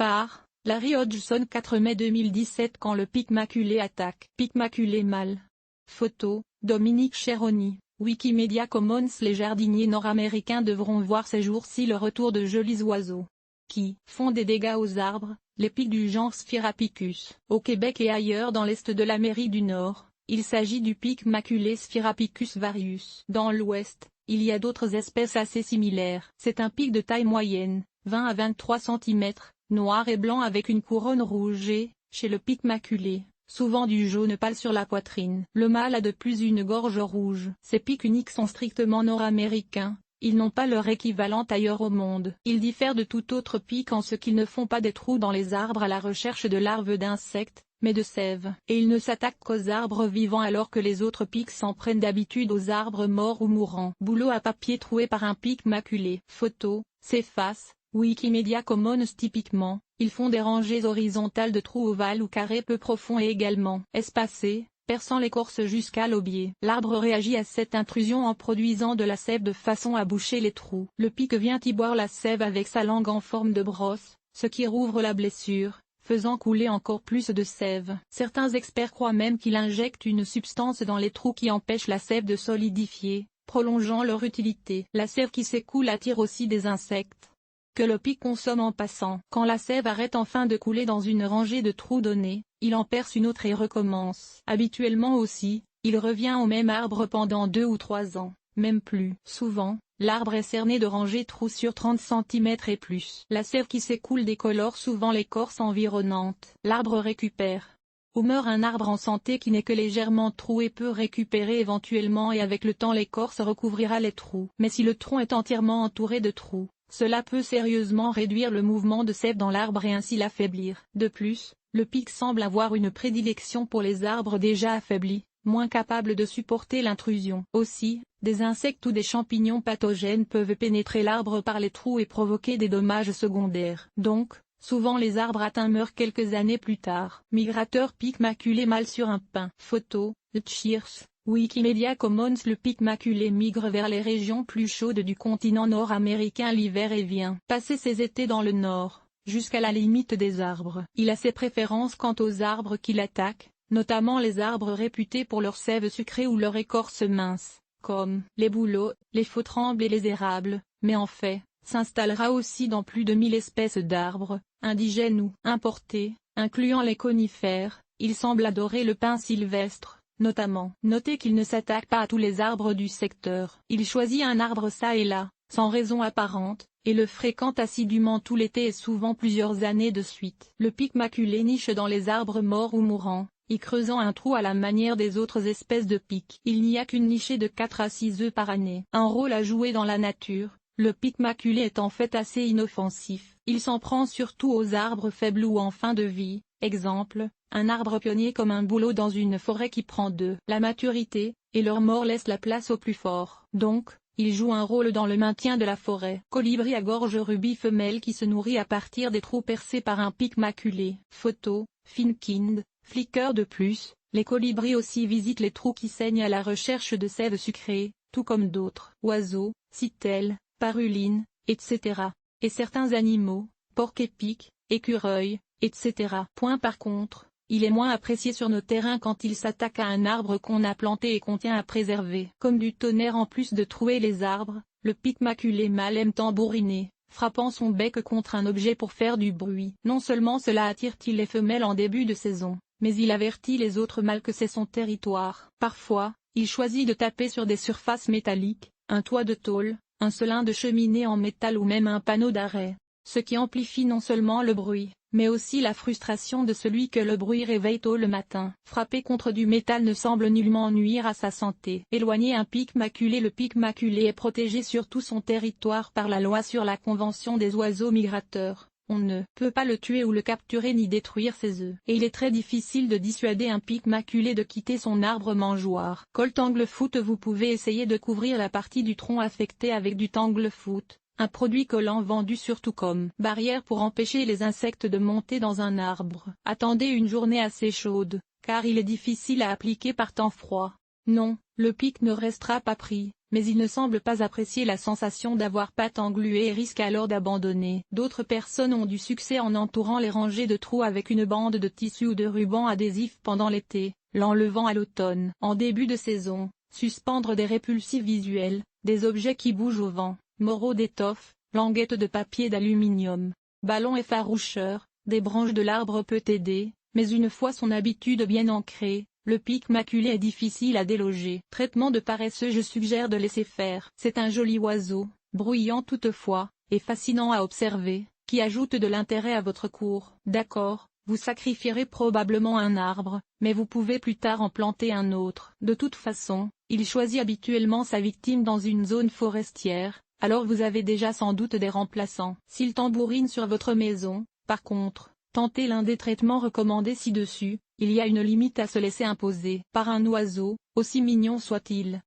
Par Larry Hodgson 4 mai 2017 quand le pic maculé attaque. Pic maculé mâle. Photo, Dominique Cheroni, Wikimedia Commons. Les jardiniers nord-américains devront voir ces jours-ci le retour de jolis oiseaux qui font des dégâts aux arbres, les pics du genre Sphaerapicus. Au Québec et ailleurs dans l'est de l'Amérique du Nord, il s'agit du pic maculé Sphaerapicus varius. Dans l'ouest, il y a d'autres espèces assez similaires. C'est un pic de taille moyenne, 20 à 23 cm, noir et blanc avec une couronne rouge et, chez le pic maculé, souvent du jaune pâle sur la poitrine. Le mâle a de plus une gorge rouge. Ces pics uniques sont strictement nord-américains. Ils n'ont pas leur équivalent ailleurs au monde. Ils diffèrent de tout autre pic en ce qu'ils ne font pas des trous dans les arbres à la recherche de larves d'insectes, mais de sève. Et ils ne s'attaquent qu'aux arbres vivants alors que les autres pics s'en prennent d'habitude aux arbres morts ou mourants. Boulot à papier troué par un pic maculé. Photo, Cephas, Wikimedia Commons. Typiquement, ils font des rangées horizontales de trous ovales ou carrés peu profonds et également espacés, perçant l'écorce jusqu'à l'aubier. L'arbre réagit à cette intrusion en produisant de la sève de façon à boucher les trous. Le pic vient y boire la sève avec sa langue en forme de brosse, ce qui rouvre la blessure, faisant couler encore plus de sève. Certains experts croient même qu'il injecte une substance dans les trous qui empêche la sève de solidifier, prolongeant leur utilité. La sève qui s'écoule attire aussi des insectes que le pic consomme en passant. Quand la sève arrête enfin de couler dans une rangée de trous donnés, il en perce une autre et recommence. Habituellement aussi, il revient au même arbre pendant 2 ou 3 ans, même plus. Souvent, l'arbre est cerné de rangées trous sur 30 cm et plus. La sève qui s'écoule décolore souvent l'écorce environnante. L'arbre récupère ou meurt. Un arbre en santé qui n'est que légèrement troué peut récupérer éventuellement et avec le temps l'écorce recouvrira les trous. Mais si le tronc est entièrement entouré de trous, cela peut sérieusement réduire le mouvement de sève dans l'arbre et ainsi l'affaiblir. De plus, le pic semble avoir une prédilection pour les arbres déjà affaiblis, moins capables de supporter l'intrusion. Aussi, des insectes ou des champignons pathogènes peuvent pénétrer l'arbre par les trous et provoquer des dommages secondaires. Donc, souvent les arbres atteints meurent quelques années plus tard. Migrateur pic maculé mâle sur un pin. Photo, Cheers. Wikimedia Commons. Le pic maculé migre vers les régions plus chaudes du continent nord-américain l'hiver et vient passer ses étés dans le nord, jusqu'à la limite des arbres. Il a ses préférences quant aux arbres qu'il attaque, notamment les arbres réputés pour leur sève sucrée ou leur écorce mince, comme les bouleaux, les faux trembles et les érables, mais en fait, s'installera aussi dans plus de 1000 espèces d'arbres, indigènes ou importés, incluant les conifères. Il semble adorer le pin sylvestre notamment. Notez qu'il ne s'attaque pas à tous les arbres du secteur. Il choisit un arbre ça et là, sans raison apparente, et le fréquente assidûment tout l'été et souvent plusieurs années de suite. Le pic maculé niche dans les arbres morts ou mourants, y creusant un trou à la manière des autres espèces de pics. Il n'y a qu'une nichée de 4 à 6 œufs par année. Un rôle à jouer dans la nature, le pic maculé est en fait assez inoffensif. Il s'en prend surtout aux arbres faibles ou en fin de vie. Exemple, un arbre pionnier comme un bouleau dans une forêt qui prend de la maturité, et leur mort laisse la place aux plus forts. Donc, il joue un rôle dans le maintien de la forêt. Colibri à gorge rubis femelle qui se nourrit à partir des trous percés par un pic maculé. Photo, Finkind, Flickr. De plus, les colibris aussi visitent les trous qui saignent à la recherche de sève sucrée, tout comme d'autres oiseaux, citelles, parulines, etc. Et certains animaux, porcs-épics, écureuils, etc. Par contre, il est moins apprécié sur nos terrains quand il s'attaque à un arbre qu'on a planté et qu'on tient à préserver. Comme du tonnerre en plus de trouer les arbres, le pic maculé mâle aime tambouriner, frappant son bec contre un objet pour faire du bruit. Non seulement cela attire-t-il les femelles en début de saison, mais il avertit les autres mâles que c'est son territoire. Parfois, il choisit de taper sur des surfaces métalliques, un toit de tôle, un selin de cheminée en métal ou même un panneau d'arrêt, ce qui amplifie non seulement le bruit, mais aussi la frustration de celui que le bruit réveille tôt le matin. Frapper contre du métal ne semble nullement nuire à sa santé. Éloigner un pic maculé. Le pic maculé est protégé sur tout son territoire par la loi sur la Convention des oiseaux migrateurs. On ne peut pas le tuer ou le capturer ni détruire ses œufs. Et il est très difficile de dissuader un pic maculé de quitter son arbre mangeoire. Colle Tanglefoot. Vous pouvez essayer de couvrir la partie du tronc affectée avec du Tanglefoot, un produit collant vendu surtout comme barrière pour empêcher les insectes de monter dans un arbre. Attendez une journée assez chaude, car il est difficile à appliquer par temps froid. Non, le pic ne restera pas pris, mais il ne semble pas apprécier la sensation d'avoir pattes engluées et risque alors d'abandonner. D'autres personnes ont du succès en entourant les rangées de trous avec une bande de tissu ou de ruban adhésif pendant l'été, l'enlevant à l'automne. En début de saison, suspendre des répulsifs visuels, des objets qui bougent au vent, morceaux d'étoffe, languettes de papier d'aluminium, ballons effaroucheurs, des branches de l'arbre peut aider, mais une fois son habitude bien ancrée, le pic maculé est difficile à déloger. Traitement de paresseux: je suggère de laisser faire. C'est un joli oiseau, bruyant toutefois, et fascinant à observer, qui ajoute de l'intérêt à votre cours. D'accord, vous sacrifierez probablement un arbre, mais vous pouvez plus tard en planter un autre. De toute façon, il choisit habituellement sa victime dans une zone forestière, alors vous avez déjà sans doute des remplaçants. S'il tambourine sur votre maison, par contre, tentez l'un des traitements recommandés ci-dessus. Il y a une limite à se laisser imposer par un oiseau, aussi mignon soit-il.